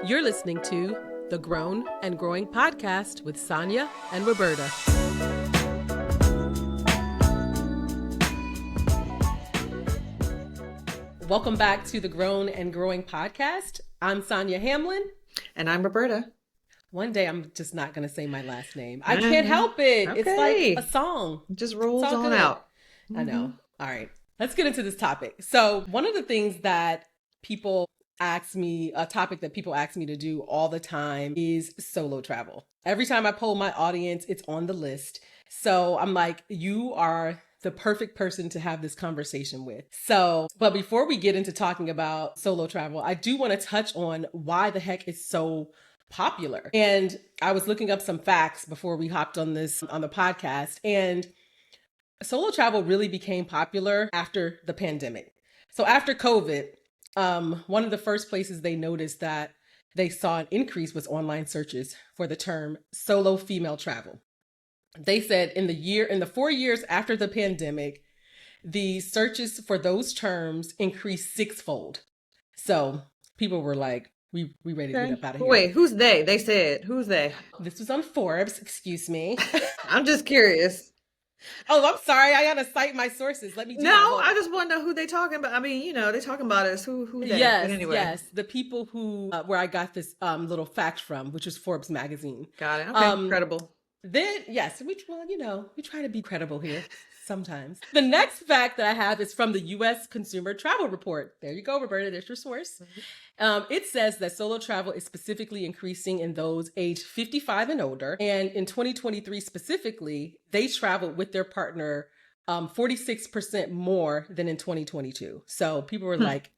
You're listening to the Grown and Growing podcast with Sonia and Roberta. Welcome back to the Grown and Growing podcast. I'm Sonia Hamlin. And I'm Roberta. One day I'm just not going to say my last name. I can't help it. Okay. It's like a song. It just rolls on good. Out. I know. All right. Let's get into this topic. So one of the things that people ask me, a topic that people ask me to do all the time is solo travel. Every time I poll my audience, it's on the list. So I'm like, you are the perfect person to have this conversation with. So, but before we get into talking about solo travel, I do want to touch on why the heck it's so popular. And I was looking up some facts before we hopped on the podcast, and solo travel really became popular after the pandemic. So after COVID, one of the first places they noticed that they saw an increase was online searches for the term solo female travel. They said in the 4 years after the pandemic, the searches for those terms increased sixfold. So people were like, we ready to get up out of here. Wait, who's they? They said, who's they? This was on Forbes, excuse me. I'm just curious. Oh, I'm sorry. I gotta cite my sources. Let me do I just want to know who they talking about. I mean, they talking about us. Who they? Yes, but anyway. yes. The people who, where I got this little fact from, which is Forbes magazine. Got it. Okay, credible. Then, yes, we try to be credible here sometimes. The next fact that I have is from the U.S. Consumer Travel Report. There you go, Roberta. There's your source. It says that solo travel is specifically increasing in those aged 55 and older. And in 2023 specifically, they traveled with their partner 46% more than in 2022. So people were like,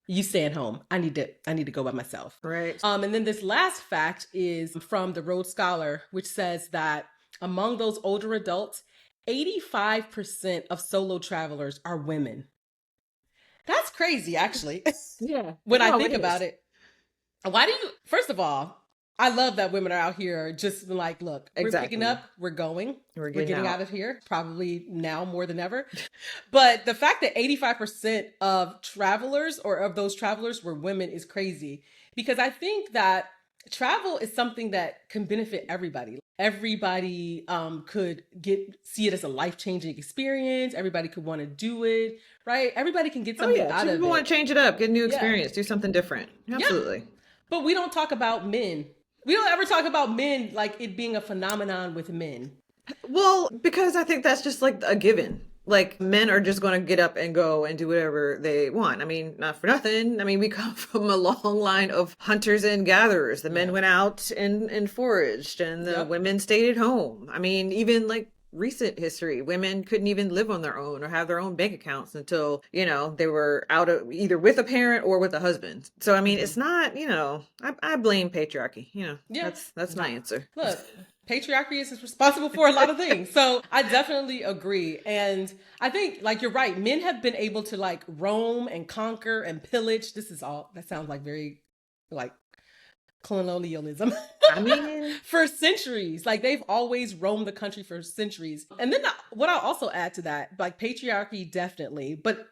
you stay at home. I need to go by myself. Right. And then this last fact is from the Rhodes Scholar, which says that among those older adults, 85% of solo travelers are women. That's crazy, actually. Yeah. When I think about it. First of all, I love that women are out here just like, look, we're picking up, we're going, we're getting out of here, probably now more than ever. But the fact that 85% of travelers or of those travelers were women is crazy, because I think that travel is something that can benefit everybody. Everybody could see it as a life-changing experience. Everybody could want to do it, right? Everybody can get something out of it. People want to change it up, get a new experience, do something different. Absolutely. Yeah. But we don't talk about men. We don't ever talk about men like it being a phenomenon with men. Well, because I think that's just like a given. Like, men are just going to get up and go and do whatever they want. I mean, not for nothing. I mean, we come from a long line of hunters and gatherers. The men went out and foraged, and the women stayed at home. I mean, even like recent history, women couldn't even live on their own or have their own bank accounts until, they were out of either with a parent or with a husband. So, I mean, it's not, I blame patriarchy, that's my answer. Look, patriarchy is responsible for a lot of things. So I definitely agree. And I think, like, you're right. Men have been able to like roam and conquer and pillage. That sounds like very like colonialism. I mean, for centuries. Like, they've always roamed the country for centuries. And then what I'll also add to that, like, patriarchy, definitely. But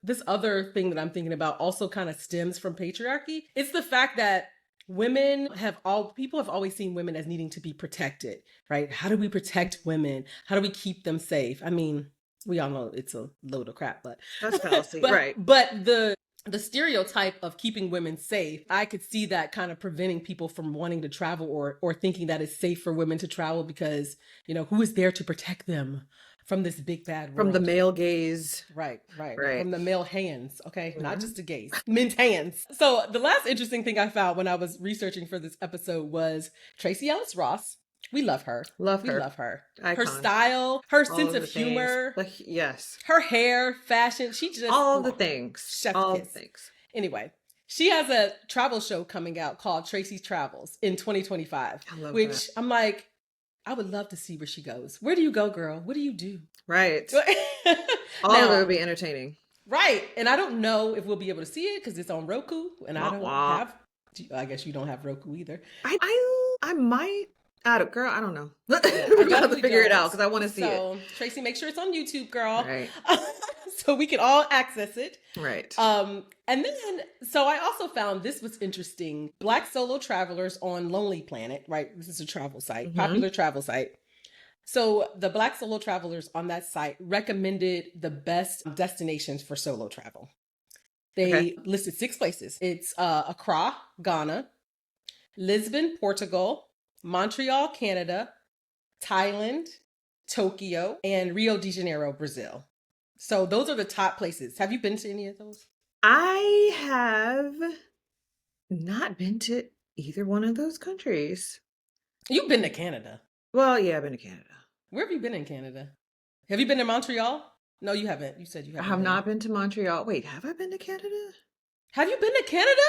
this other thing that I'm thinking about also kind of stems from patriarchy. It's the fact that people have always seen women as needing to be protected, right? How do we protect women? How do we keep them safe? I mean, we all know it's a load of crap, but that's fallacy, right? But the stereotype of keeping women safe, I could see that kind of preventing people from wanting to travel or thinking that it's safe for women to travel because, who is there to protect them from this big bad world? From the male gaze. Right. From the male hands, okay? Mm-hmm. Not just the gaze, men's hands. So the last interesting thing I found when I was researching for this episode was Tracee Ellis Ross. We love her. We love her. Icon. Her style, her sense of humor. Yes. Her hair, fashion. She just... all the things. All the things. Anyway, she has a travel show coming out called Tracee's Travels in 2025. I love which that. I'm like, I would love to see where she goes. Where do you go, girl? What do you do? Right. All of it would be entertaining. Right. And I don't know if we'll be able to see it because it's on Roku. And I guess you don't have Roku either. I might. I don't know. We're going to have to figure it out because I want to see it. So, Tracee, make sure it's on YouTube, girl. Right. so we can all access it. Right. And then, so I also found this was interesting. Black solo travelers on Lonely Planet, right? This is a travel site, popular travel site. So the Black solo travelers on that site recommended the best destinations for solo travel. They listed 6 places. It's Accra, Ghana, Lisbon, Portugal, Montreal, Canada, Thailand, Tokyo, and Rio de Janeiro, Brazil. So those are the top places. Have you been to any of those? I have not been to either one of those countries. You've been to Canada. Well, yeah, I've been to Canada. Where have you been in Canada? Have you been to Montreal? No, you haven't. You said you I haven't. have not been to Montreal. Wait, have I been to Canada? Have you been to Canada?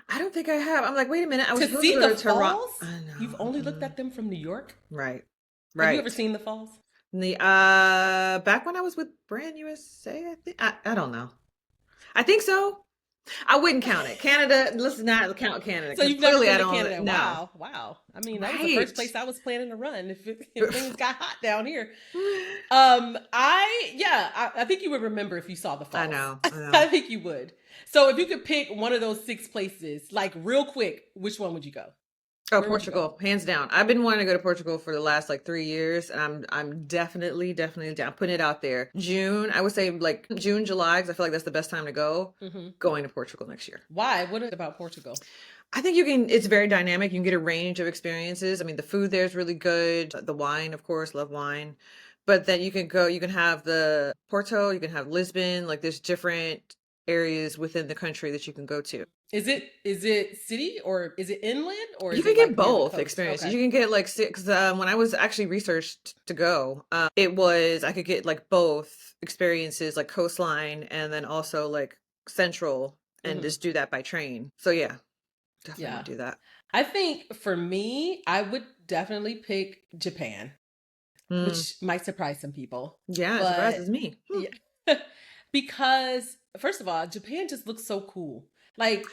I don't think I have. I'm like, wait a minute. I was To supposed see to go the to Toronto. falls? I know. You've only looked at them from New York? Right. Have you ever seen the falls? The back when I was with Brand USA, I think. I don't know. I think so. I wouldn't count it. Canada, let's not count Canada. So you've never been to I Canada? don't, no. Wow. I mean, that was the first place I was planning to run if things got hot down here. I think you would remember if you saw the falls. I know. I think you would. So if you could pick one of those 6 places, like real quick, which one would you go? Oh, Portugal, hands down. I've been wanting to go to Portugal for the last like 3 years, and I'm definitely down. Putting it out there. June, I would say like June, July, because I feel like that's the best time to go. Going to Portugal next year. Why? What is it about Portugal? I think it's very dynamic. You can get a range of experiences. I mean, the food there is really good. The wine, of course, love wine. But then you can have the Porto, you can have Lisbon. Like there's different areas within the country that you can go to. Is it city or is it inland or you can get both experiences. Okay. You can get like, because when I was actually researched to go, I could get like both experiences, like coastline and then also like central, and just do that by train. So yeah, definitely do that. I think for me, I would definitely pick Japan, which might surprise some people. Yeah, it surprises me. Yeah. Because first of all, Japan just looks so cool. Like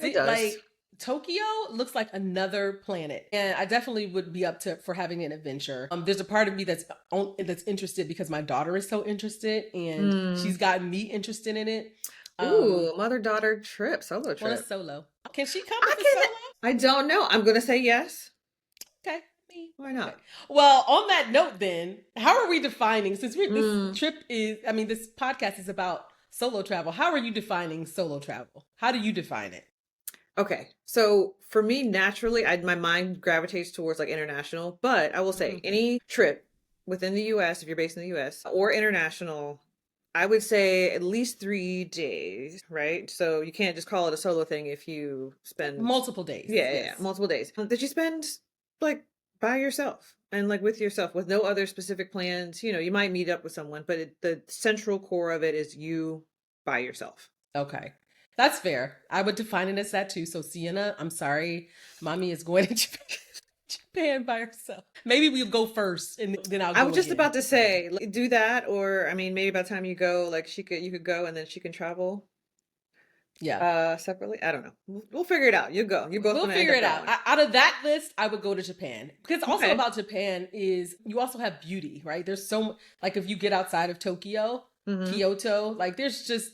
like Tokyo looks like another planet, and I definitely would be up for having an adventure. There's a part of me that's interested because my daughter is so interested, and she's gotten me interested in it. Ooh, mother-daughter solo trip. Well, a solo. Can she come with a solo? I don't know. I'm gonna say yes. Okay. Why not? Okay. Well, on that note, then, how are we defining? Since this podcast is about solo travel. How are you defining solo travel? How do you define it? Okay. So for me, naturally, my mind gravitates towards like international, but I will say any trip within the US, if you're based in the US, or international, I would say at least 3 days, right? So you can't just call it a solo thing if you spend multiple days. Yeah, multiple days. That you spend like by yourself and like with yourself with no other specific plans. You know, you might meet up with someone, but the central core of it is you by yourself. Okay. That's fair. I would define it as that too. So Sienna, I'm sorry. Mommy is going to Japan by herself. Maybe we'll go first and then I'll go. I was just about to say, do that, or I mean, maybe by the time you go, like you could go and then she can travel. Yeah. Separately. I don't know. We'll figure it out. You go. You both. We'll figure it out. Out of that list, I would go to Japan because also about Japan is you also have beauty, right? There's so like if you get outside of Tokyo, Kyoto, like there's just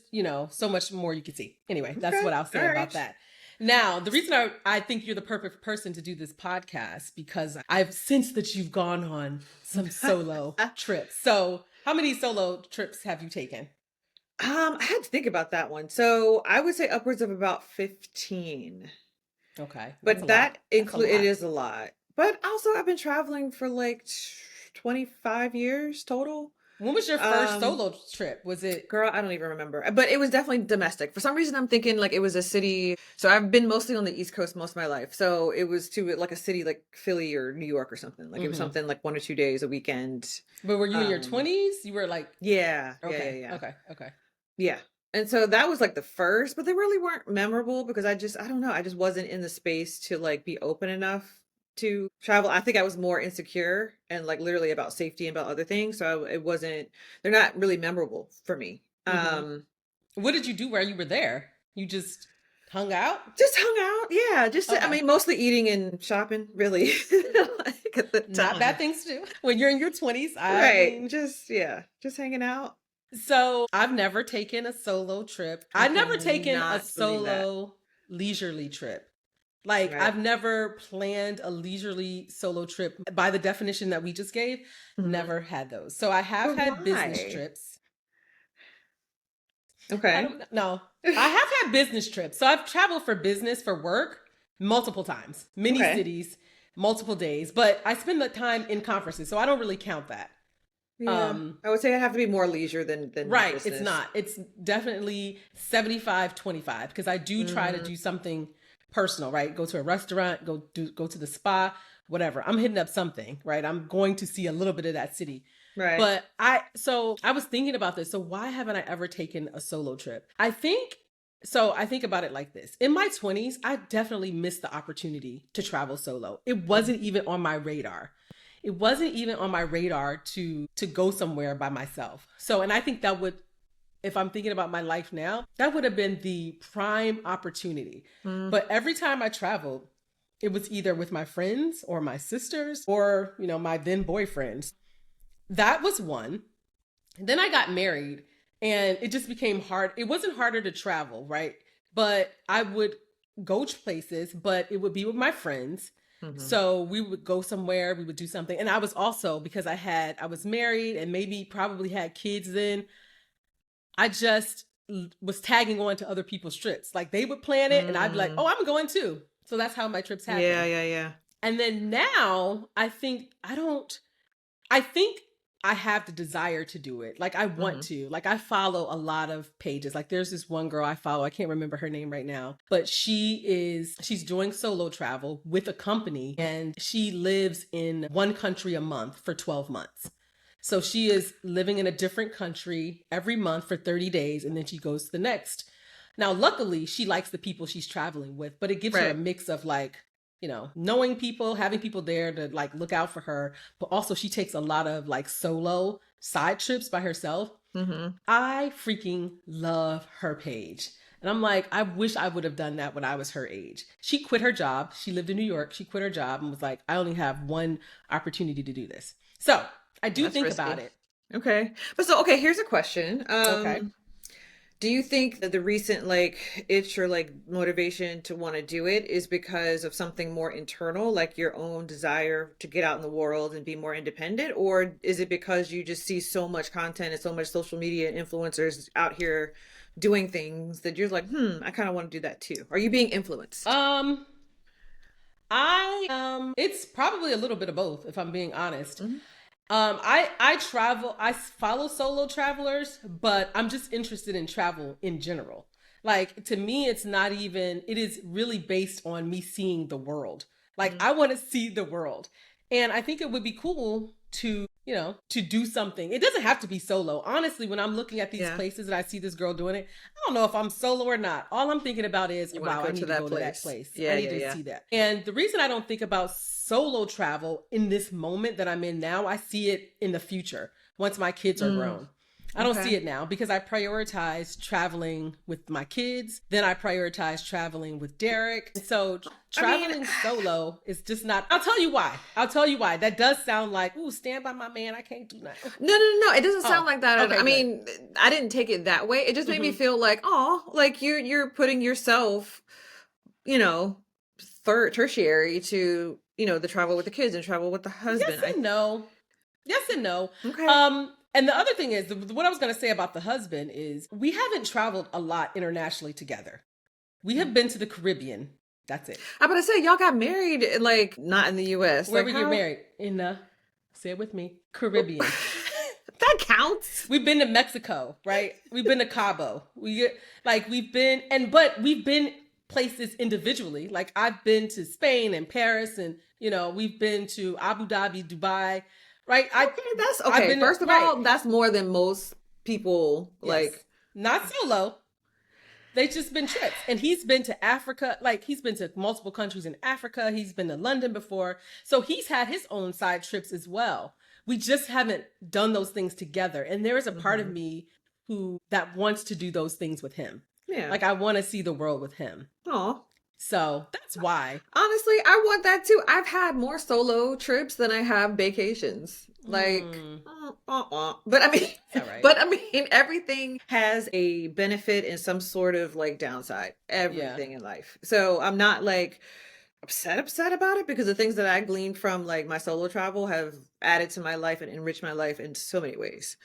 so much more you can see. Anyway, that's what I'll say about that. Now, the reason I think you're the perfect person to do this podcast because I've sensed that you've gone on some solo trips. So, how many solo trips have you taken? I had to think about that one. So I would say upwards of about 15. Okay. But that includes, it is a lot. But also I've been traveling for like 25 years total. When was your first solo trip? Was it? Girl, I don't even remember. But it was definitely domestic. For some reason, I'm thinking like it was a city. So I've been mostly on the East Coast most of my life. So it was to like a city like Philly or New York or something. Like it was something like 1 or 2 days a weekend. But were you in your 20s? You were like... Yeah. Okay. Yeah. Okay. Yeah. And so that was like the first, but they really weren't memorable because I don't know. I just wasn't in the space to like be open enough to travel. I think I was more insecure and like literally about safety and about other things. So they're not really memorable for me. What did you do while you were there? You just hung out? Just hung out. Yeah. I mean, mostly eating and shopping, really. Like at the time. Not bad things to do when you're in your 20s. Just hanging out. So I've never taken a solo trip. I I've never taken a cannot believe that. solo leisurely trip. Like, Right. I've never planned a leisurely solo trip by the definition that we just gave. Mhm. Never had those. So I have But had business why? trips. I Okay. don't know. I have had business trips. So I've traveled for business, for work, multiple times, many Okay. cities, multiple days, but I spend the time in conferences. So I don't really count that. Yeah. Um, I would say I have to be more leisure than right. It's business. not. It's definitely 75-25 because I do try to Mm, do something personal, right? Go to a restaurant, go to the spa, whatever. I'm hitting up something, right? I'm going to see a little bit of that city. right. But I was thinking about this. So why haven't I ever taken a solo trip? I think about it like this. In my 20s, I definitely missed the opportunity to travel solo. It Mm, wasn't even on my radar. It wasn't even on my radar to go somewhere by myself. So, and I think that would, if I'm thinking about my life now, that would have been the prime opportunity. mm, But every time I traveled, it was either with my friends or my sisters or, my then boyfriends. That was one. And then I got married and it just became hard. It wasn't harder to travel, right? But I would go to places, but it would be with my friends. mhm. So we would go somewhere, we would do something. And I was also, because I was married and maybe probably had kids then, I just was tagging on to other people's trips. Like they would plan it and I'd be like, Mm. oh, I'm going too. So that's how my trips Yeah, happen. yeah, yeah. And then now I think I have the desire to do it. Like I want Mhm. to. Like I follow a lot of pages. Like there's this one girl I follow. I can't remember her name right now, but she's doing solo travel with a company and she lives in one country a month for 12 months. So she is living in a different country every month for 30 days and then she goes to the next. Now, luckily, she likes the people she's traveling with, but it gives her a Right. mix of like, knowing people, having people there to like look out for her, but also she takes a lot of like solo side trips by herself. Mhm. I freaking love her page. And I'm like, I wish I would have done that when I was her age. She quit her job. She lived in New York. She quit her job and was like, I only have one opportunity to do this. So I do That's think about risky. it. Okay. But so okay, here's a question. Okay. Do you think that the recent like itch or like motivation to want to do it is because of something more internal, like your own desire to get out in the world and be more independent? Or is it because you just see so much content and so much social media influencers out here doing things that you're like, I kind of want to do that too? Are you being influenced? Um, it's probably a little bit of both, if I'm being honest. Mhm. I travel, I follow solo travelers, but I'm just interested in travel in general. Like to me, it is really based on me seeing the world. Like Mm. I want to see the world. And I think it would be cool to do something. It doesn't have to be solo. Honestly, when I'm looking at these Yeah. places and I see this girl doing it, I don't know if I'm solo or not. All I'm thinking about is, You want to wow, go I to need to that go to that place. place. I Yeah, need yeah, to yeah. see that. And the reason I don't think about solo travel in this moment that I'm in now, I see it in the future once my kids are Mm. grown. I don't Okay. see it now because I prioritize traveling with my kids. Then I prioritize traveling with Derek. So I mean, traveling solo is just not. I'll tell you why. I'll tell you why. That does sound like, ooh, stand by my man. I can't do nothing. no, no, no, no. It doesn't sound Oh, like that. okay, I good. mean, I didn't take it that way. It just made me Hmm. feel like, oh, like you're putting yourself, you know, third tertiary to, the travel with the kids and travel with the Yes husband. I and no. Yes and no. Okay. And the other thing is, what I was going to say about the husband is we haven't traveled a lot internationally together. We have been to the Caribbean. That's it. I about to say y'all got married like not in the US. Where Like we get how married in say it with me, Caribbean. that counts. We've been to Mexico, right? We've been to Cabo. We've been places individually. Like I've been to Spain and Paris, and we've been to Abu Dhabi, Dubai, right? Okay, that's I've okay. been to, First of right. all, that's more than most people Yes, like. not solo. They've just been trips. And he's been to Africa. Like he's been to multiple countries in Africa. He's been to London before. So he's had his own side trips as well. We just haven't done those things together. And there is a part of Mhm. me who that wants to do those things with him. Yeah. Like I want to see the world with him. Oh. So that's why. Honestly, I want that too. I've had more solo trips than I have vacations. Like, Mm. But I mean, All right. but I mean, everything has a benefit and some sort of like downside. Yeah. Everything in life. So I'm not like upset about it because the things that I gleaned from like my solo travel have added to my life and enriched my life in so many ways.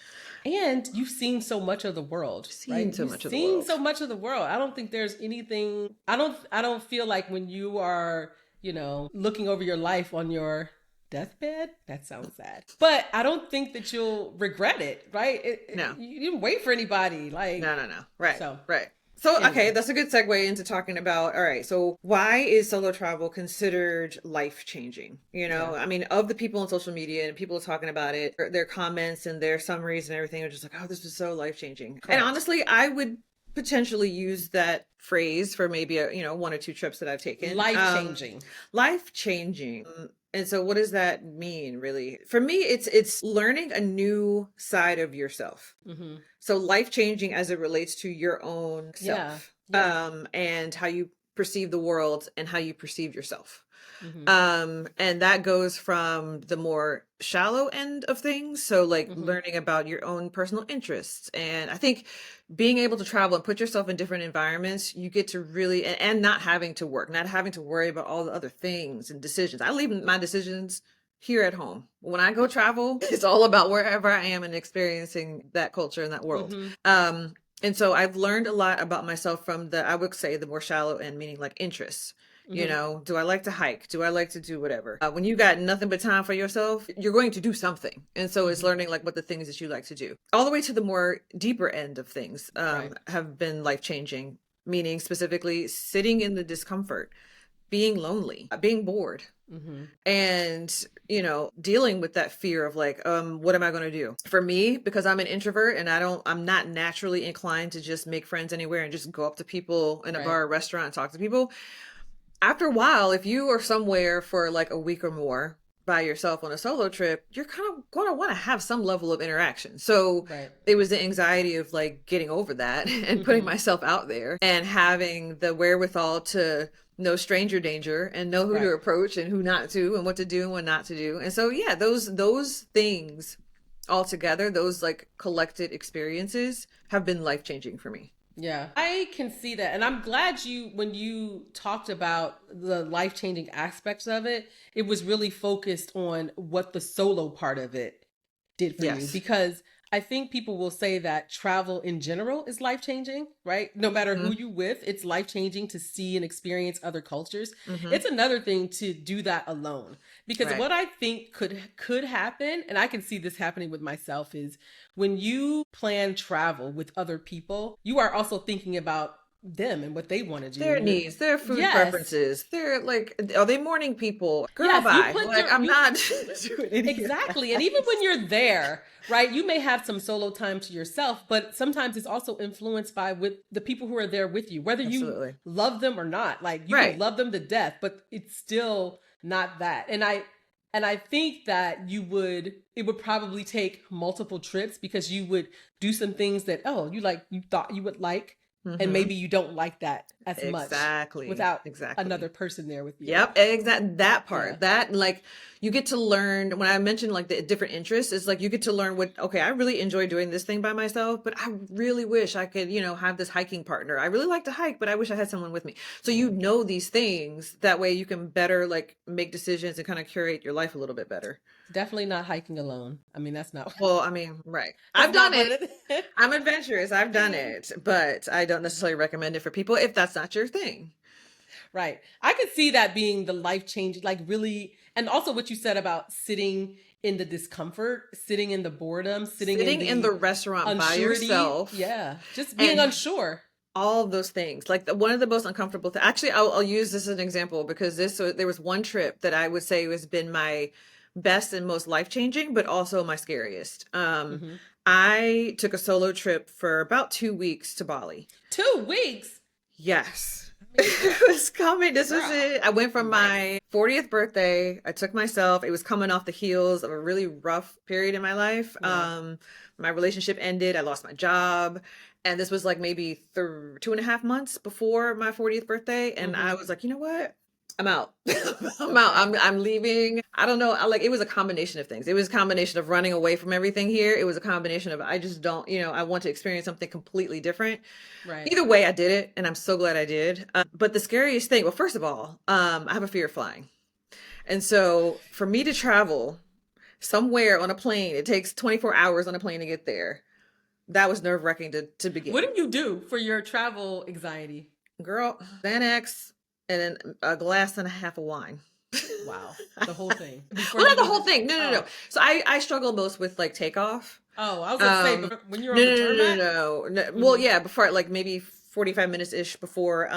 And you've seen so much of the world, Seen right? so You've much of the seen so world. much of the world. I don't think there's anything I don't feel like when you are, you know, looking over your life on your deathbed, that sounds sad. But I don't think that you'll regret it, right? No. You didn't wait for anybody like No. Right. so Right. So, okay, anyway. that's a good segue into talking about, all right, so why is solo travel considered life changing? You know, Yeah. I mean, of the people on social media and people talking about it, their comments and their summaries and everything are just like, oh, this was so life changing. And Correct. honestly, I would potentially use that phrase for maybe one or two trips that I've taken. Life changing. Life changing. And so what does that mean really? For me, it's learning a new side of yourself. Mm-hmm. So life changing as it relates to your own Yeah. self, Yeah. and how you perceive the world and how you perceive yourself. Mm-hmm. And that goes from the more shallow end of things. So like Mm-hmm. learning about your own personal interests. And I think being able to travel and put yourself in different environments, you get to really, and not having to work, not having to worry about all the other things and decisions. I leave my decisions here at home. When I go travel, it's all about wherever I am and experiencing that culture and that world. Mm-hmm. And so I've learned a lot about myself from I would say the more shallow end, meaning like interests. You Mm-hmm. know, do I like to hike? Do I like to do whatever? When you got nothing but time for yourself, you're going to do something. And so it's Mm-hmm. learning like what the things that you like to do. All the way to the more deeper end of things Right. have been life changing, meaning specifically sitting in the discomfort, being lonely, being bored, Mm-hmm. and dealing with that fear of like what am I going to do? For me, because I'm an introvert and I'm not naturally inclined to just make friends anywhere and just go up to people in a Right. bar or restaurant and talk to people. After a while, if you are somewhere for like a week or more by yourself on a solo trip, you're kind of going to want to have some level of interaction. So Right. it was the anxiety of like getting over that and putting Mm-hmm. myself out there and having the wherewithal to know stranger danger and know who to Right. approach and who not to and what to do and what not to do. And so yeah, those things all together, those like collected experiences have been life-changing for me. Yeah, I can see that. And I'm glad when you talked about the life changing aspects of it, it was really focused on what the solo part of it did for you. Yes. Because I think people will say that travel in general is life changing, right? No matter who Mm-hmm. you with, it's life changing to see and experience other cultures. Mm-hmm. It's another thing to do that alone. Because Right. what I think could happen, and I can see this happening with myself, is when you plan travel with other people, you are also thinking about them and what they want to do. Their And you're needs, their food yes. preferences, they're like, are they morning people? Girl, Yes, you bye. put Like, your I'm you not doing any of exactly. And even when that. you're there, right, you may have some solo time to yourself, but sometimes it's also influenced by with the people who are there with you, whether you Absolutely. love them or not. Like you can Right. love them to death, but it's still not that. And I think that it would probably take multiple trips because you would do some things that you thought you would like, and Mm-hmm. maybe you don't like that as much Exactly. without Exactly. another person there with you. Yep, exactly that Yeah. part. That like you get to learn when I mentioned like the different interests, it's like you get to learn what okay, I really enjoy doing this thing by myself, but I really wish I could, have this hiking partner. I really like to hike, but I wish I had someone with me. So Yeah. you know these things, that way you can better like make decisions and kind of curate your life a little bit better. Definitely not hiking alone. I mean, Well, I mean, right. that's I've done not what it. it is. I'm adventurous. I've done it, but I don't necessarily recommend it for people if that's not your thing. Right. I could see that being the life change, like really, and also what you said about sitting in the discomfort, sitting in the boredom, sitting in Sitting in the the restaurant by unsurety. yourself Yeah. Just being and unsure. all of those things like one of the most uncomfortable things actually I'll use this as an example because there was one trip that I would say has been my best and most life-changing but also my scariest. Hmm. I took a solo trip for about 2 weeks to Bali. 2 weeks. Yes. I mean, It was coming. This was girl, it. I went for right. my 40th birthday. I took myself. It was coming off the heels of a really rough period in my life. Yeah. My relationship ended. I lost my job. And this was like maybe 2.5 months before my 40th birthday. And I Hmm. was like, you know what? I'm out. I'm out. Okay. I'm leaving. I don't know. Like it was a combination of things. It was a combination of running away from everything here. It was a combination of I just don't, I want to experience something completely different. Right. Either way, I did it, and I'm so glad I did. But the scariest thing, well, first of all, I have a fear of flying, and so for me to travel somewhere on a plane, it takes 24 hours on a plane to get there. That was nerve-wracking to What begin. do you do for your travel anxiety? Girl, Xanax and then a glass and a half of wine. Wow. The whole thing before Well, you not the leave whole the. thing. No, no, no. Oh. So I struggle most with like takeoff. Oh, I was gonna say, Um, but when you're no, on the no, no, no, tarmac. no, no. Well, Hmm. yeah, before like maybe 45 minutes ish before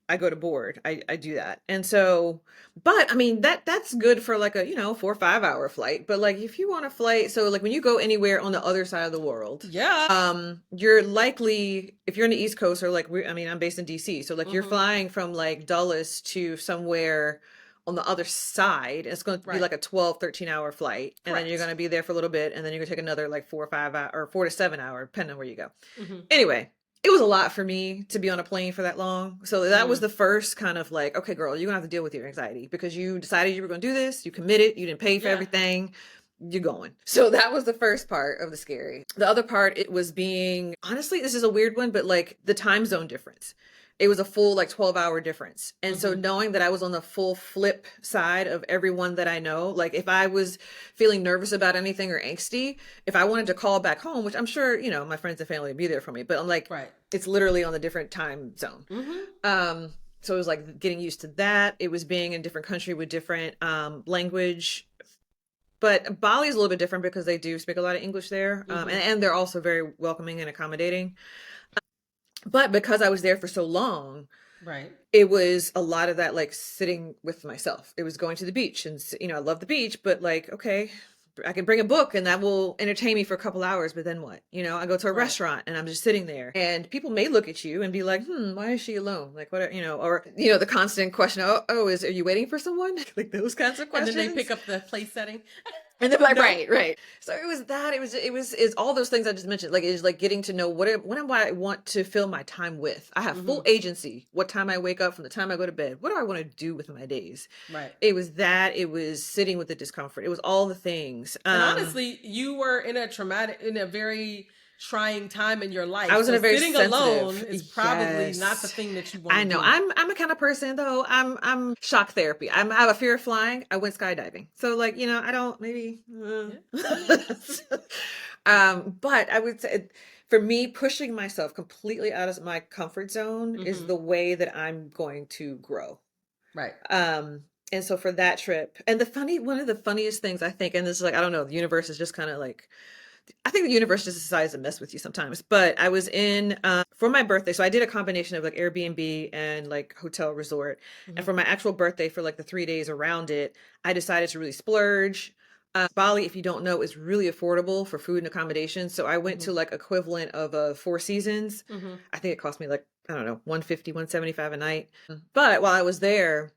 I go to board. I do that. And so, but I mean that's good for like a, 4 or 5 hour flight. But like if you want a flight, so like when you go anywhere on the other side of the world, Yeah. you're likely if you're on the East Coast or like I mean I'm based in DC, so like you're Hmm. flying from like Dulles to somewhere on the other side. It's going to be Right. like a 12, 13 hour flight. And then you're going Correct. to be there for a little bit. And then you're going to take another like 4 or 5 hour or 4 to 7 hour, depending on where you go. Hmm. Anyway, it was a lot for me to be on a plane for that long. So that was Mm. the first kind of like, okay, girl, you're going to have to deal with your anxiety because you decided you were going to do this. You committed. You didn't pay for Yeah. everything. You're going. So that was the first part of the scary. The other part, it was being, honestly, this is a weird one, but like the time zone difference. It was a full like 12-hour difference. And so Hmm. knowing that I was on the full flip side of everyone that I know, like if I was feeling nervous about anything or angsty, if I wanted to call back home, which I'm sure, my friends and family would be there for me, but I'm like, Right. it's literally on a different time zone. Hmm. So it was like getting used to that. It was being in a different country with different language. But Bali is a little bit different because they do speak a lot of English there. Hmm. And they're also very welcoming and accommodating. But because I was there for so long, Right. it was a lot of that like sitting with myself. It was going to the beach and I love the beach, but like okay, I can bring a book and that will entertain me for a couple hours, but then what? I go to a Right. restaurant and I'm just sitting there and people may look at you and be like, why is she alone? Like what, or the constant question, oh, are you waiting for someone? Like those kinds of And then they questions. pick up the place setting. And they're like, No. right, right. So it was that. It's all those things I just mentioned. Like, it's like getting to know what am I want to fill my time with. I have Hmm. full agency. What time I wake up from the time I go to bed. What do I want to do with my days? Right. It was that. It was sitting with the discomfort. It was all the things. And honestly, you were in a very trying time in your I life. was in So a very sitting alone sensitive. is probably not the Yes. thing that you want I to know. do. I'm a kind of person though. I'm shock therapy. I have a fear of flying. I went skydiving. So like, I don't maybe Yeah. but I would say for me pushing myself completely out of my comfort zone is Hmm. the way that I'm going to grow. Right. And so for that trip, and one of the funniest things I think, and this is like, I don't know, the universe is just kind of like I think the universe just decides to mess with you sometimes. But I was in for my birthday. So I did a combination of like Airbnb and like hotel resort. And Hmm. for my actual birthday, for like the 3 days around it, I decided to really splurge. Bali, if you don't know, is really affordable for food and accommodation. So I went Hmm. to like equivalent of Four Seasons. Hmm. I think it cost me like, I don't know, 150, 175 a night. But while I was there,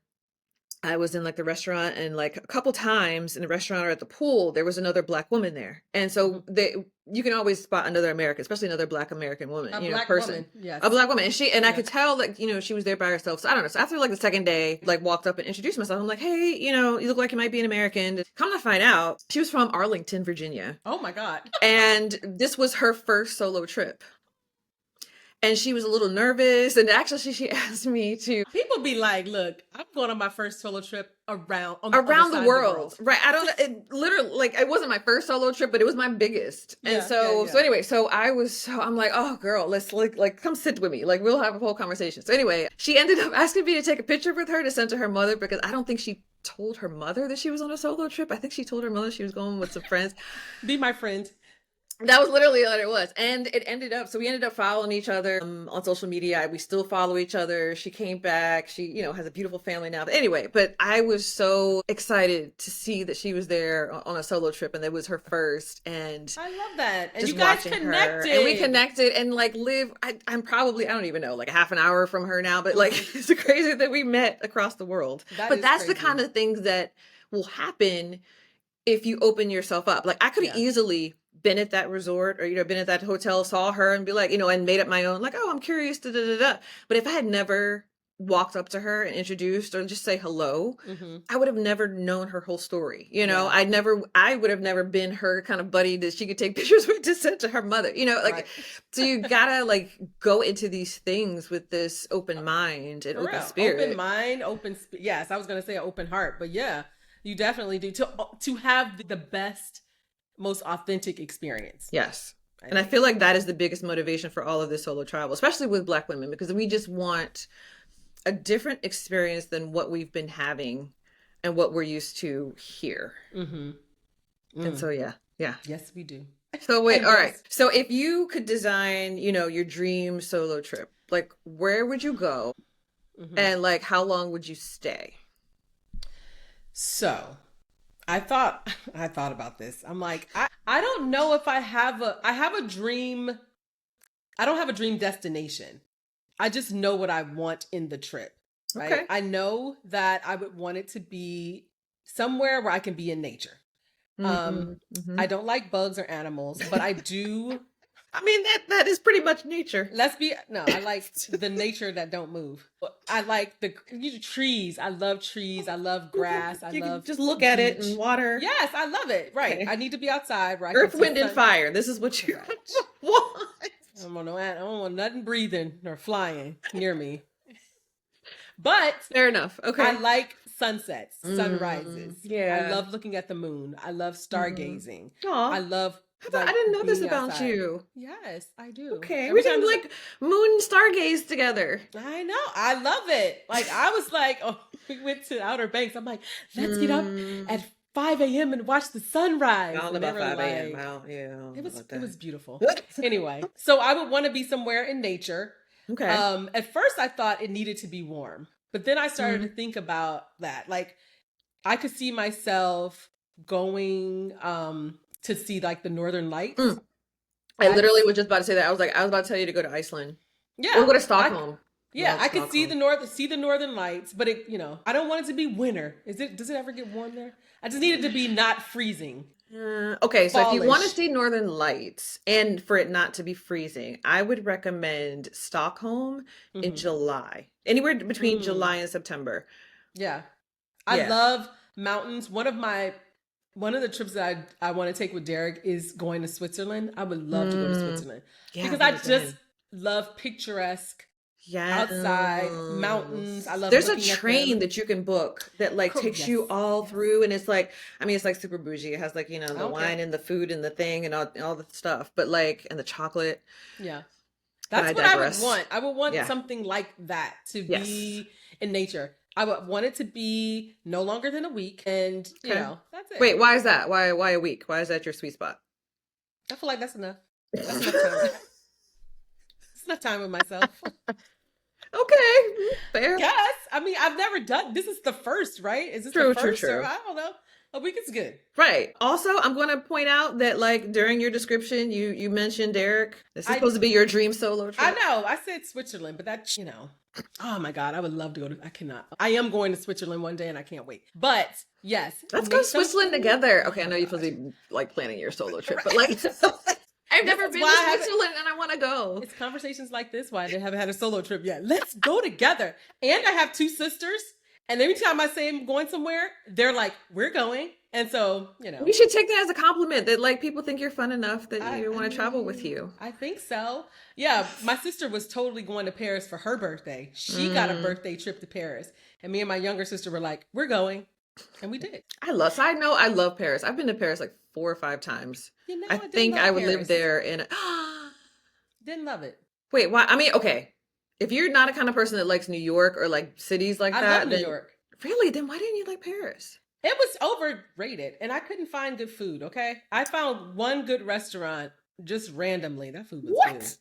I was in like the restaurant and like a couple times in the restaurant or at the pool, there was another black woman there. And Hmm. so you can always spot another American, especially another black American woman, A black person. woman. A Yes. black woman. And I Yeah. could tell like, she was there by herself. So I don't know. So after like the second day, like walked up and introduced myself. I'm like, hey, you look like you might be an American. Come to find out, she was from Arlington, Virginia. Oh my God. And this was her first solo trip. And she was a little nervous. And actually, she asked me to People be like, look, I'm going on my first solo trip on the other around the side of the world. world. Right. I don't it literally like it wasn't my first solo trip, but it was my biggest. And Yeah, yeah, so yeah. anyway, I'm like, oh girl, let's like come sit with me. Like we'll have a whole conversation. So anyway, she ended up asking me to take a picture with her to send to her mother because I don't think she told her mother that she was on a solo trip. I think she told her mother she was going with some friends. Be my friend. That was literally what it was. And it ended up, so we ended up following each other on social media. We still follow each other. She came back. She, has a beautiful family now. But anyway, but I was so excited to see that she was there on a solo trip and it was her first. And I love that. And just you guys watching connected. her and we connected and like I'm probably, I don't even know, like a half an hour from her now, but like it's crazy that we met across the world. That But is that's the crazy. kind of things that will happen if you open yourself up. Like I could have Yeah. easily been at that resort or been at that hotel, saw her and be like, and made up my own like, oh, I'm curious, da da da da. But if I had never walked up to her and introduced or just say hello, Mm-hmm. I would have never known her whole story. Yeah. I would have never been her kind of buddy that she could take pictures with to send to her mother, Right. so you gotta like go into these things with this open mind and For open real. Open spirit. mind, yes, I was gonna say open heart, but yeah, you definitely do to have the best, most authentic experience. Yes. I And I think. feel like that is the biggest motivation for all of this solo travel, especially with Black women, because we just want a different experience than what we've been having and what we're used to here. Mm-hmm. And so, yeah, yeah. Yes, we do. So wait, And all right. yes. So if you could design, your dream solo trip, like where would you go Mm-hmm. and like how long would you stay? So I thought about this. I'm like, I don't know if I have a dream. I don't have a dream destination. I just know what I want in the trip. Right. Okay. I know that I would want it to be somewhere where I can be in nature. Mm-hmm, mm-hmm. I don't like bugs or animals, but I do. I mean, that is pretty much nature. I like the nature that don't move. I like the trees. I love trees. I love grass. I You can love just look at it beach. and water. Yes, I love it. Right. Okay. I need to be outside where I Earth, can see wind, and sun. fire. This is what you Right. want. I don't want nothing breathing or flying near me. But Fair enough. Okay. I like sunsets, sunrises. Yeah. I love looking at the moon. I love stargazing. Aw. I love I didn't know this being about outside. you. Yes, I do. Okay. Every We can time like moon stargaze together. I know. I love it. Like I was like, oh, we went to Outer Banks. I'm like, let's get up at 5 a.m. and watch the sunrise. I don't know And they about were 5 a.m. like- I don't- yeah, I don't know about It that. was beautiful. Anyway, so I would want to be somewhere in nature. Okay. At first I thought it needed to be warm, but then I started to think about that. Like I could see myself going to see like the Northern Lights. I literally was just about to say that. I was about to tell you to go to Iceland. Yeah. Or go to Stockholm. I could see the Northern Lights, but I don't want it to be winter. Does it ever get warm there? I just need it to be not freezing. Okay, so if you want to Fallish. see Northern Lights and for it not to be freezing, I would recommend Stockholm in Mhm. July. Anywhere between July and September. Yeah. I Yeah. love mountains. One of the trips that I want to take with Derek is going to Switzerland. I would love to go to Switzerland because I just love picturesque outside mountains. I love There's a looking at train them. that you can book that like takes you Yes. all through, and it's like, I mean, it's like super bougie. It has like, the Okay. wine and the food and the thing and all the stuff, but like, and the chocolate. Yeah. But That's I what I would digress. want. I would want Yeah. something like that to Yes. be in nature. I would want it to be no longer than a week. And, Okay. that's it. Wait, why is that? Why a week? Why is that your sweet spot? I feel like that's enough. That's enough time. It's enough time with myself. Okay, fair. Yes. I mean, I've never done this. Is the first, right? Is this True, the true, first? true. Or, I don't know. A week is good. Right. Also, I'm going to point out that like during your description, you mentioned Derek. This is supposed to be your dream solo trip. I know. I said Switzerland, but that, oh my God, I would love to go to, I cannot. I am going to Switzerland one day and I can't wait. But yes. Let's go Switzerland together. Okay, I know you're supposed to be like planning your solo trip, but like I've never been to Switzerland and I want to go. It's conversations like this why I haven't had a solo trip yet. Let's go together. And I have two sisters. And every time I say I'm going somewhere, they're like, we're going. And so, You should take that as a compliment that like people think you're fun enough that you want to travel with you. I think so. Yeah. My sister was totally going to Paris for her birthday. She got a birthday trip to Paris. And me and my younger sister were like, we're going. And we did. I love Paris. I've been to Paris like 4 or 5 times. I think I would live there in Didn't love it. Wait, why? I mean, okay. If you're not a kind of person that likes New York or like cities like I that, love New York. Really? Then why didn't you like Paris? It was overrated and I couldn't find good food, okay? I found one good restaurant just randomly. That food was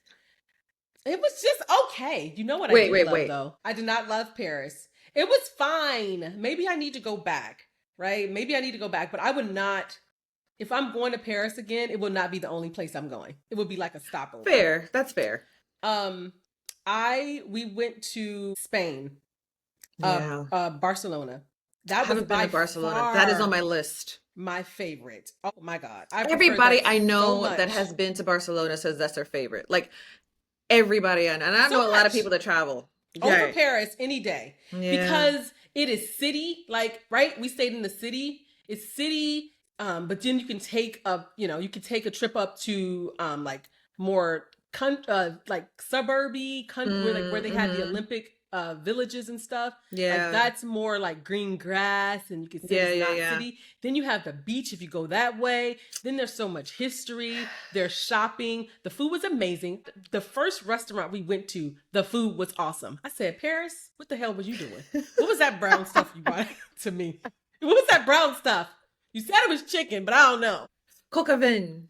good. It was just okay. You know what I did love though? I did not love Paris. It was fine. Maybe I need to go back, right? Maybe I need to go back, but I would not, if I'm going to Paris again, it will not be the only place I'm going. It would be like a stopover. Fair. That's fair. We went to Spain, Yeah. Barcelona. I haven't been to Barcelona. That is on my list. My favorite. Oh my God. Everybody I know that has been to Barcelona says that's their favorite. Like everybody I know. And I know a lot of people that travel. Over Right. Paris any day. Yeah. Because it is city, like, right? We stayed in the city. It's city, but then you can take you can take a trip up to like more like suburby where they had the Mm-hmm. Olympic villages and stuff. Like Yeah. that's more like green grass and you can say Yeah, it's yeah, not yeah. city. Then you have the beach if you go that way. Then there's so much history. There's shopping. The food was amazing. The first restaurant we went to, the food was awesome. I said, Paris, what the hell was you doing? What was that brown stuff you brought to me? What was that brown stuff? You said it was chicken, but I don't know. Coq au vin.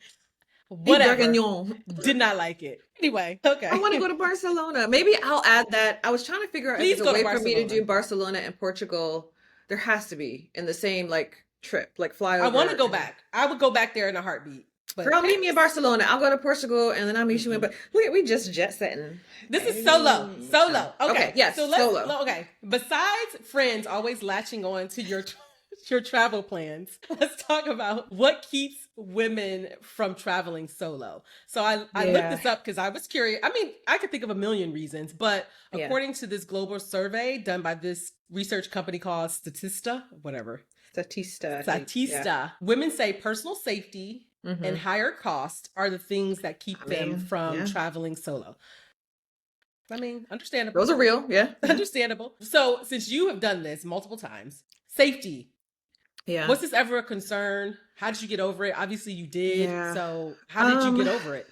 Beef Whatever. bourguignon. Did not like it. Anyway, I want to go okay. to Barcelona. Maybe I'll add that. I was trying to figure out if Please there's a go to way for me to Barcelona. do Barcelona and Portugal. There has to be in the same like trip, like fly I want to over. go back. I would go back there in a heartbeat. But Girl, meet me in Paris? Barcelona. I'll go to Portugal and then I'll meet you in. Mm-mm. But look at we just jet setting. This is solo. Solo. Okay, Okay. yes, So let's solo. okay. Besides friends always latching on to your travel plans, let's talk about what keeps women from traveling solo. So I looked Yeah, this up because I was curious. I mean, I could think of a million reasons, but yeah. according to this global survey done by this research company called Statista, whatever, Statista, I think. Yeah. Statista, women say personal safety and Mm-hmm. higher cost are the things that keep I them mean, from yeah. traveling solo. I mean, understandable. Those are real. Yeah. Understandable. So, since you have done this multiple times, safety. Yeah. Was this ever a concern? How did you get over it? Obviously, you did. Yeah. So, how did you get over it?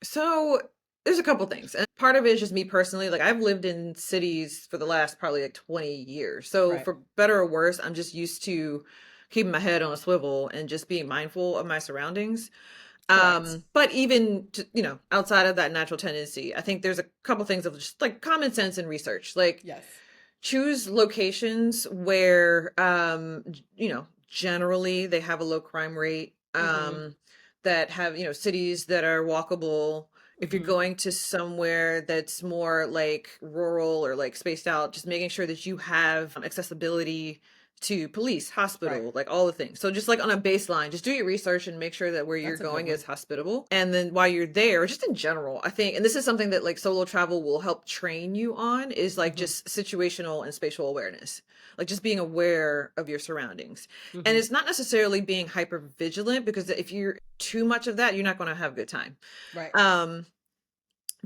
So there's a couple things. And part of it is just me personally. Like I've lived in cities for the last probably like 20 years. So Right. for better or worse, I'm just used to keeping my head on a swivel and just being mindful of my surroundings. Correct. But even outside of that natural tendency, I think there's a couple things of just like common sense and research. Like Yes. choose locations where generally they have a low crime rate, Mm-hmm. that have cities that are walkable. If you're Mm-hmm. going to somewhere that's more like rural or like spaced out, just making sure that you have accessibility to police, Right. hospital, like all the things. So just like on a baseline, just do your research and make sure that where you're That's a good going one. is hospitable. And then while you're there, just in general, I think, and this is something that like solo travel will help train you on, is like Mm-hmm. just situational and spatial awareness. Like just being aware of your surroundings. And Mm-hmm. it's not necessarily being hyper vigilant, because if you're too much of that, you're not going to have a good time. Right.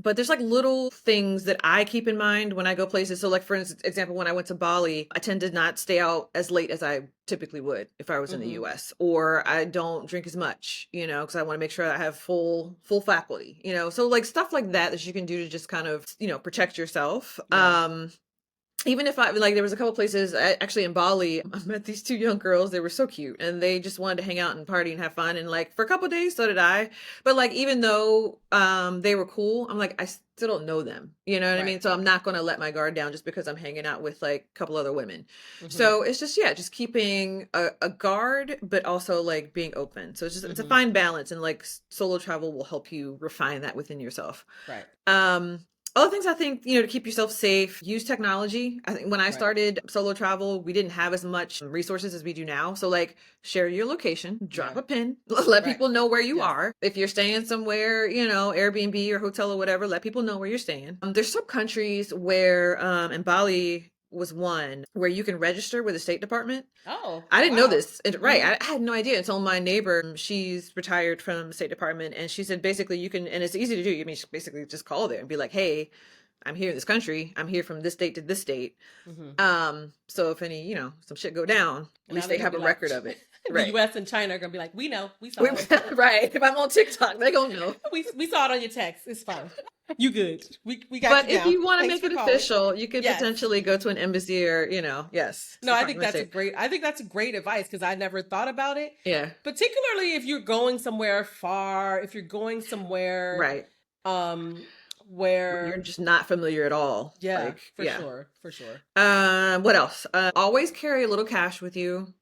But there's like little things that I keep in mind when I go places. So like for example, when I went to Bali, I tend to not stay out as late as I typically would if I was in the Mm-hmm. US, or I don't drink as much, because I want to make sure I have full faculty, so like stuff like that you can do to just kind of, protect yourself. Yeah. Even if I like, there was a couple places actually in Bali, I met these two young girls. They were so cute and they just wanted to hang out and party and have fun. And like for a couple days, so did I. But like, even though they were cool, I'm like, I still don't know them. You know what I Right. mean? So I'm not going to let my guard down just because I'm hanging out with like a couple other women. Mm-hmm. So it's just, yeah, just keeping a guard, but also like being open. So it's a Mm-hmm. fine balance, and like solo travel will help you refine that within yourself. Right. Other things I think, to keep yourself safe, use technology. I think when I Right. started solo travel, we didn't have as much resources as we do now. So like share your location, drop Yeah. a pin, let Right. people know where you Yes. are. If you're staying somewhere, Airbnb or hotel or whatever, let people know where you're staying. There's some countries where, and Bali was one, where you can register with the State Department. Oh, I didn't know wow. this. Right. Mm-hmm. I had no idea until my neighbor, she's retired from the State Department, and she said basically you can, and it's easy to do. I mean, she basically just call there and be like, hey, I'm here in this country. I'm here from this date to this date. Mm-hmm. So if any, some shit go down, at Now least they're they gonna have be a like, record of it. the Right. U.S. and China are gonna be like, we know, we saw it. Right. If I'm on TikTok, they gonna know. We saw it on your text. It's fine. You good. We got But you if now. you want to Thanks make for it calling. official, you could Yes. potentially go to an embassy or, yes. No, I think Department of that's State. I think that's great advice because I never thought about it. Yeah. Particularly if you're going somewhere far, if you're going somewhere Right. um Where you're where just not familiar at all. yeah, Like, for yeah. sure. For sure. What else? Always carry a little cash with you.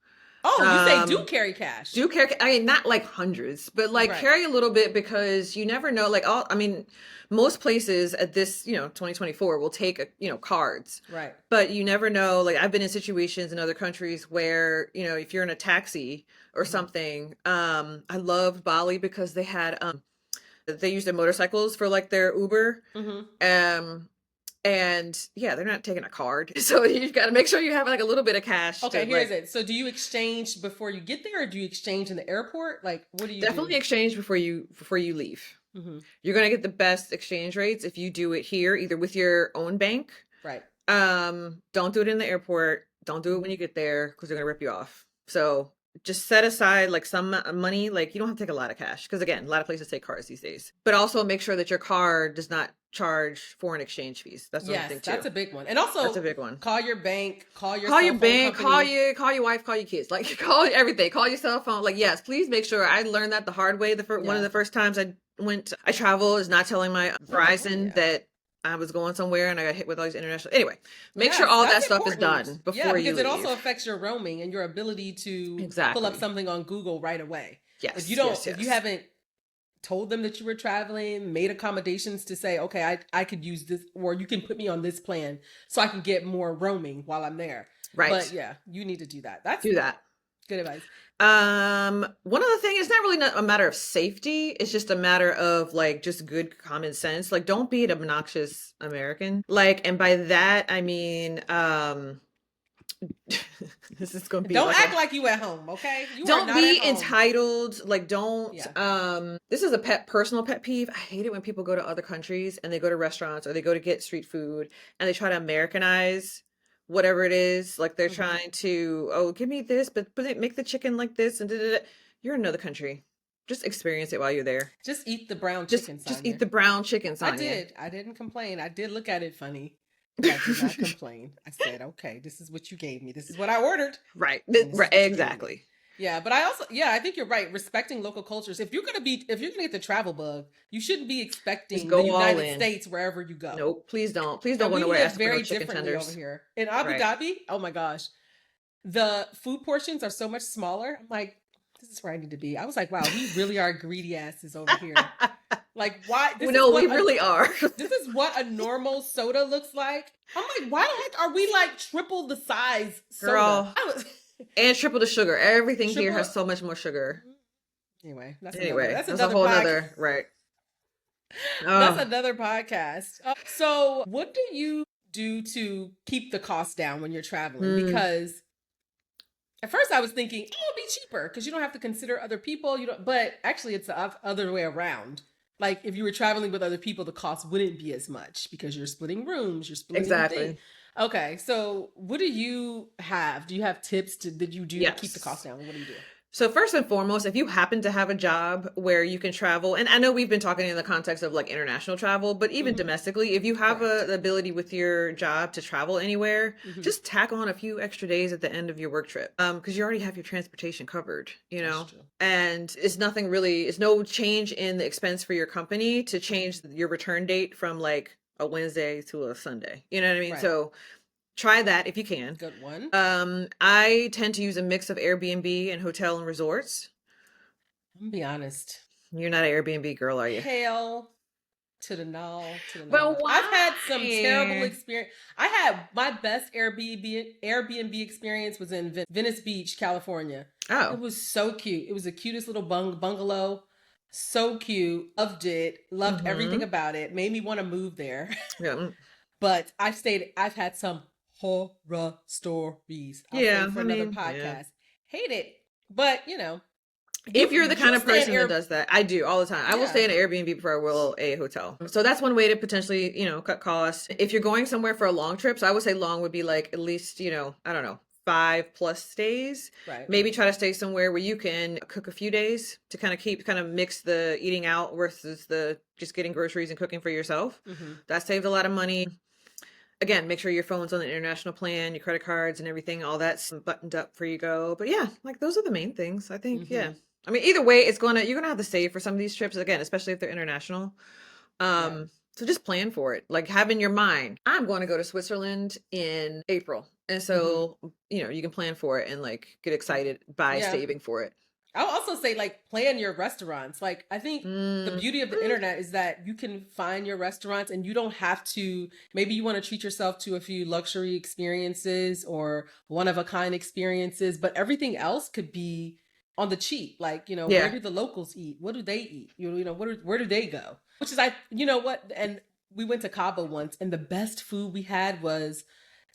Oh, you say do Um, carry cash. Do carry, I mean, not like hundreds, but like Right. carry a little bit, because you never know. Like, I mean, most places at this, 2024 will take, cards, Right. but you never know. Like, I've been in situations in other countries where, if you're in a taxi or Mhm. something, I loved Bali because they had, they used their motorcycles for like their Uber. Mhm. Um, And yeah, they're not taking a card. So you've got to make sure you have like a little bit of cash Okay, to here's like it. So do you exchange before you get there, or do you exchange in the airport? Like, what do you definitely do? exchange before you leave. Hmm. You're going to get the best exchange rates if you do it here, either with your own bank. Right. Don't do it in the airport. Don't do it when you get there because they're going to rip you off. So just set aside like some money. Like you don't have to take a lot of cash because again, a lot of places take cards these days. But also make sure that your card does not charge foreign exchange fees. That's the only Yes, thing too. that's a big one. And That's also a big one. call your bank, call your Call cell your phone bank, company. call your wife, call your kids, like call everything, call your cell phone. Like, yes, please make sure. I learned that the hard way. One of Yeah. the first times I traveled is not telling my Verizon Yeah. that I was going somewhere and I got hit with all these international. Anyway, make sure Yes, all that that's stuff is important. done Yeah, before you because it leave. also affects your roaming and your ability to pull up Exactly. something on Google right away. If you Yes, don't, yes, if you yes. haven't told them that you were traveling, made accommodations to say, okay, I could use this, or you can put me on this plan so I can get more roaming while I'm there. But Right. yeah, you need to do that. That's Do that. good advice. One other thing, it's not really a matter of safety. It's just a matter of like just good common sense. Like, don't be an obnoxious American. Like, and by that I mean, this is going to be Don't like act a like you at home, okay? You are don't not at be home. entitled. Like, don't. Yeah. This is a personal pet peeve. I hate it when people go to other countries and they go to restaurants or they go to get street food and they try to Americanize whatever it is. Like they're Hmm. trying to, oh, give me this, but make the chicken like this and da, da, da. You're in another country. Just experience it while you're there. Just eat the brown Just chicken, just eat Sonya. the brown chicken, I Sonya. did. I didn't complain. I did look at it funny, but I did not complain. I said, okay, this is what you gave me. This is what I ordered. Right. And this Right. is what you gave me. Exactly. Yeah, but I also, yeah, I think you're right. Respecting local cultures. If you're gonna get the travel bug, you shouldn't be Just expecting the go all United in. States wherever you go. Nope. Please don't. Please don't And go we nowhere live asking for no very chicken differently over tenders. here in Abu Right. Dhabi. Oh my gosh, the food portions are so much smaller. I'm like, this is where I need to be. I was like, wow, we really are greedy asses over here. Like, why? No, we really are. This is what a normal soda looks like. I'm like, why the heck are we like triple the size soda? Girl. And triple the sugar. Everything here Triple. has so much more sugar. Anyway, Anyway, that's that's a another whole podcast. nother, right. That's Oh, another podcast. So, what do you do to keep the cost down when you're traveling? Because at first I was thinking, oh, it'll be cheaper because you don't have to consider other people. You don't, but actually, it's the other way around. Like if you were traveling with other people, the cost wouldn't be as much because you're splitting rooms, you're splitting exactly. things. Okay, so what do you have? Do you have tips that you do to keep the cost down? What do you do? So first and foremost, if you happen to have a job where you can travel, and I know we've been talking in the context of like international travel, but even domestically, if you have the ability with your job to travel anywhere, just tack on a few extra days at the end of your work trip. Because you already have your transportation covered, you know? And it's nothing really, it's no change in the expense for your company to change your return date from like a Wednesday to a Sunday. You know what I mean? Right. So try that if you can. Good one. I tend to use a mix of Airbnb and hotel and resorts. I'm gonna be honest. You're not an Airbnb girl, are you? Hell to the no, to the no. But why? I've had some terrible experience. I had my best Airbnb experience was in Venice Beach, California. Oh. It was so cute. It was the cutest little bungalow. So cute. Loved it. Loved everything about it. Made me want to move there. Yeah. But I've had some horror stories. I'll Yeah, for I another mean, podcast. yeah. Hate it. But you know, If you're the kind of stay in person that does that, I do all the time. I will Yeah. stay in an Airbnb before I will a hotel. So that's one way to potentially, cut costs. If you're going somewhere for a long trip, so I would say long would be like at least, I don't know, 5+ days. Right. Maybe try to stay somewhere where you can cook a few days to kind of mix the eating out versus the just getting groceries and cooking for yourself. That saves a lot of money. Again, make sure your phone's on the international plan, your credit cards and everything, all that's buttoned up for you go. But yeah, like those are the main things, I think. Yeah. I mean, either way, you're gonna have to save for some of these trips again, especially if they're international. So just plan for it. Like have in your mind, I'm going to go to Switzerland in April. And so, you can plan for it and like get excited by saving for it. I'll also say like plan your restaurants. Like I think the beauty of the internet is that you can find your restaurants and you don't have to, maybe you want to treat yourself to a few luxury experiences or one of a kind experiences, but everything else could be on the cheap. Like, where do the locals eat? What do they eat? Where do they go? Which is, and we went to Cabo once, and the best food we had was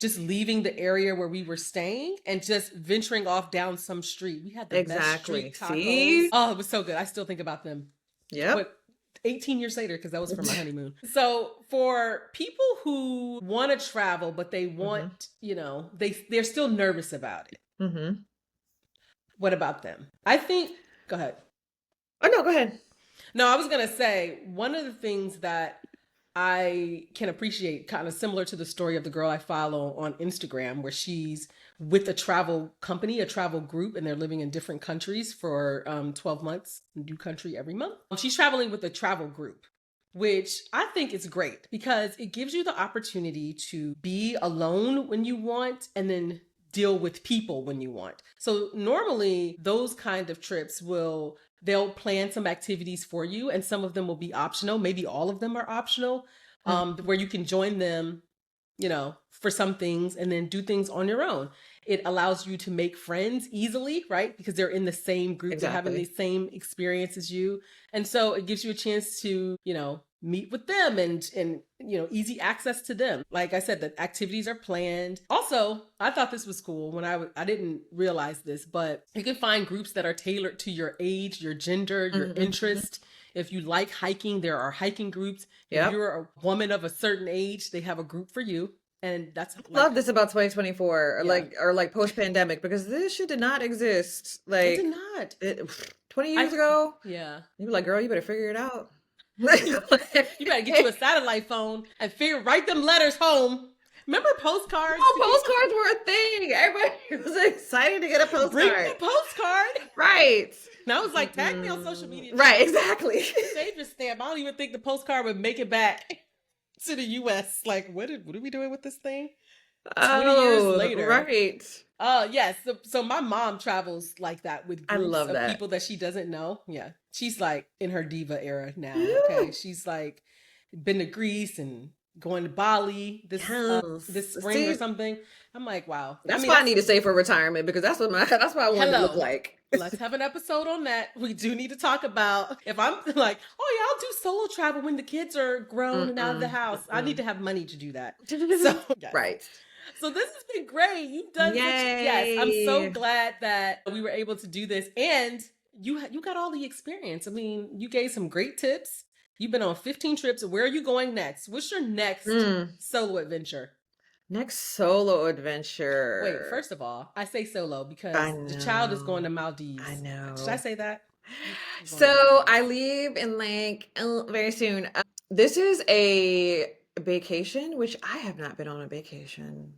just leaving the area where we were staying and just venturing off down some street. We had the best street tacos. See? Oh, it was so good. I still think about them. Yep. But 18 years later, because that was for my honeymoon. So for people who want to travel, but they want, they're still nervous about it. Mm-hmm. What about them? I think, go ahead. Oh, no, go ahead. No, I was going to say, one of the things that I can appreciate, kind of similar to the story of the girl I follow on Instagram, where she's with a travel company, a travel group, and they're living in different countries for 12 months, new country every month. She's traveling with a travel group, which I think is great because it gives you the opportunity to be alone when you want and then deal with people when you want. So normally those kind of trips they'll plan some activities for you, and some of them will be optional. Maybe all of them are optional, where you can join them, for some things and then do things on your own. It allows you to make friends easily, right? Because they're in the same group, They're having the same experience as you. And so it gives you a chance to, meet with them and easy access to them. Like I said, the activities are planned. Also, I thought this was cool when I didn't realize this, but you can find groups that are tailored to your age, your gender, your interest. If you like hiking, there are hiking groups. If you're a woman of a certain age, they have a group for you. And that's love this about 2024 or like post-pandemic, because this shit did not exist. Like it did not. 20 years ago. Yeah. You'd be like, girl, you better figure it out. You better get you a satellite phone and write them letters home. Remember postcards? Oh, postcards were a thing. Everybody was excited to get a postcard. Bring the postcard. Right. Now it's like, tag me on social media. Right, exactly. Save your stamp. I don't even think the postcard would make it back to the U.S. Like, what are we doing with this thing? 20 years later. Right. Yes. So my mom travels like that with groups of people that she doesn't know. Yeah. She's like in her diva era now. Okay. She's like been to Greece and going to Bali this spring or something. I'm like, wow. That's what I need to say for retirement, because that's what I want to look like. Let's have an episode on that. We do need to talk about, if I'm like, oh yeah, I'll do solo travel when the kids are grown and out of the house. I need to have money to do that. So, yes. Right. So this has been great. You've done yes. I'm so glad that we were able to do this, and you got all the experience. I mean, you gave some great tips. You've been on 15 trips. Where are you going next? What's your next solo adventure? Next solo adventure. Wait, first of all, I say solo because the child is going to Maldives. I know. Should I say that? So I leave in very soon. This is a vacation, which I have not been on a vacation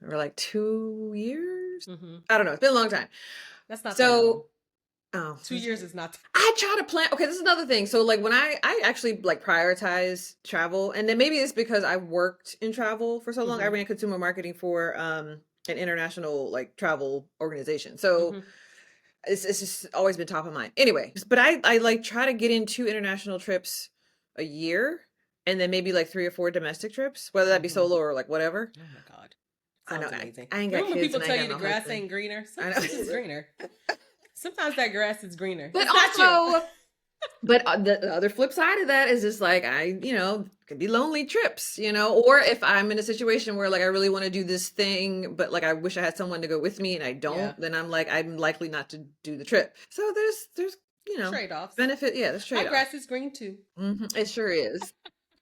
for like 2 years. I don't know. It's been a long time. That's not so. Oh, 2 years is not. I try to plan. Okay, this is another thing. So like when I actually like prioritize travel, and then maybe it's because I worked in travel for so long. I ran consumer marketing for an international like travel organization. So it's just always been top of mind. Anyway, but I like try to get in 2 international trips a year, and then maybe like 3 or 4 domestic trips, whether that be solo or like whatever. Oh my God. Sounds I know. Amazing. I ain't got kids. When people tell you the grass ain't greener, sometimes it's greener. Sometimes that grass is greener. But also, the other flip side of that is just like, could be lonely trips, or if I'm in a situation where like, I really want to do this thing, but like, I wish I had someone to go with me and I don't, then I'm like, I'm likely not to do the trip. So there's trade-offs. Benefit. Yeah, there's trade-offs. My grass is green too. It sure is.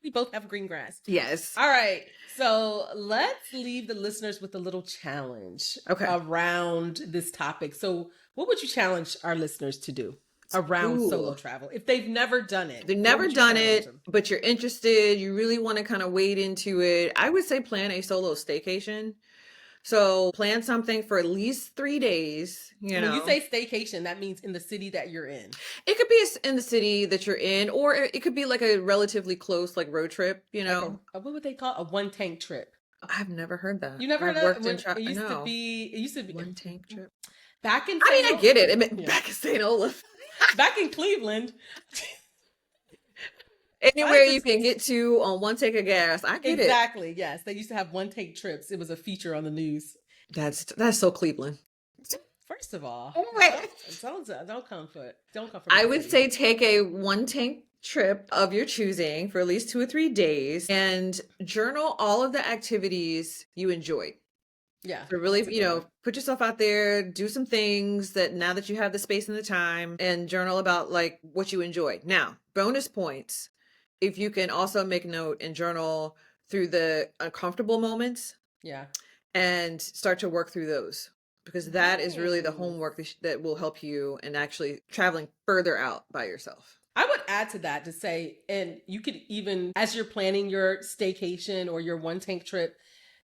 We both have green grass. Yes. All right. So let's leave the listeners with a little challenge around this topic. So what would you challenge our listeners to do around solo travel if they've never done it? They've never done it, but you're interested. You really want to kind of wade into it. I would say plan a solo staycation. So plan something for at least 3 days. When you say staycation, that means in the city that you're in. It could be in the city that you're in, or it could be like a relatively close like road trip. Like what would they call it? A one tank trip? I've never heard that. You never heard that? It used to be one tank trip. Back in I get it. Back in St. Olaf. Back in Cleveland. Anywhere you can get to on one tank of gas. I get it. Exactly. Yes. They used to have one tank trips. It was a feature on the news. That's so Cleveland. First of all, don't come for it. I would say take a one tank trip of your choosing for at least 2 or 3 days and journal all of the activities you enjoyed. Yeah, So that's really, a good one. put yourself out there, do some things that now that you have the space and the time, and journal about like what you enjoyed. Now, bonus points if you can also make note and journal through the uncomfortable moments Yeah. and start to work through those, because that is really the Nice. homework that will help you in actually traveling further out by yourself. I would add to that to say, and you could even, as you're planning your staycation or your one tank trip,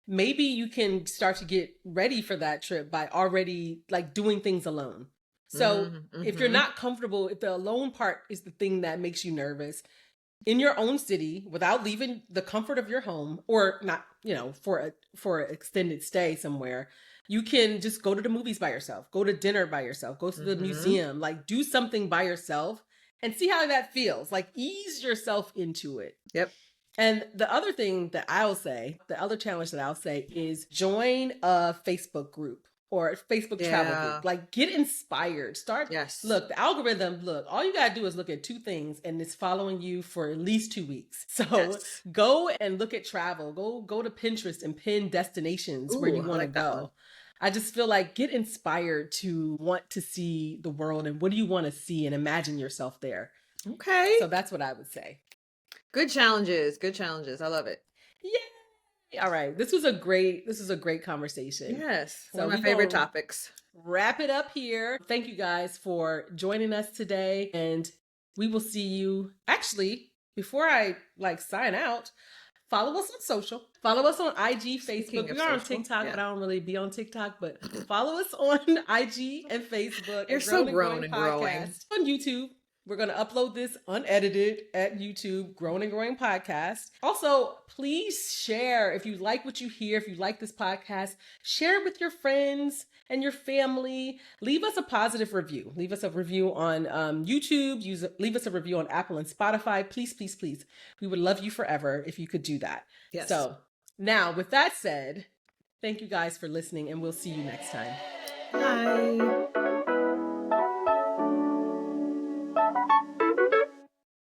maybe you can start to get ready for that trip by already like doing things alone. So if you're Mm-hmm. not comfortable, if the alone part is the thing that makes you nervous, in your own city without leaving the comfort of your home, or not, for an extended stay somewhere, you can just go to the movies by yourself, go to dinner by yourself, go to the Mm-hmm. museum, like do something by yourself and see how that feels. Like ease yourself into it. Yep. And the other thing that I'll say, the other challenge that I'll say is join a Facebook group or a Facebook travel Yeah. group. Like get inspired. Yes. Look, the algorithm, all you got to do is look at two things and it's following you for at least 2 weeks. So Yes. go and look at travel. Go to Pinterest and pin destinations where Ooh, you I want to like that one. go. I just feel like get inspired to want to see the world and what do you want to see and imagine yourself there. Okay. So that's what I would say. Good challenges. Good challenges. I love it. Yay! All right. This is a great conversation. Yes. One So of my we favorite gonna topics. wrap it up here. Thank you guys for joining us today. And we will see you. Actually, before I like sign out, follow us on social. Follow us on IG, Speaking Facebook. of We are on social, TikTok, yeah. but I don't really be on TikTok. But follow us on IG and Facebook You're at so Grown and grown Growing and growing. Podcast. On YouTube, we're going to upload this unedited at YouTube, Grown and Growing Podcast. Also, please share if you like what you hear, if you like this podcast, share it with your friends and your family. Leave us a positive review. Leave us a review on YouTube. Leave us a review on Apple and Spotify. Please, please, please. We would love you forever if you could do that. Yes. So now, with that said, thank you guys for listening, and we'll see you next time. Bye.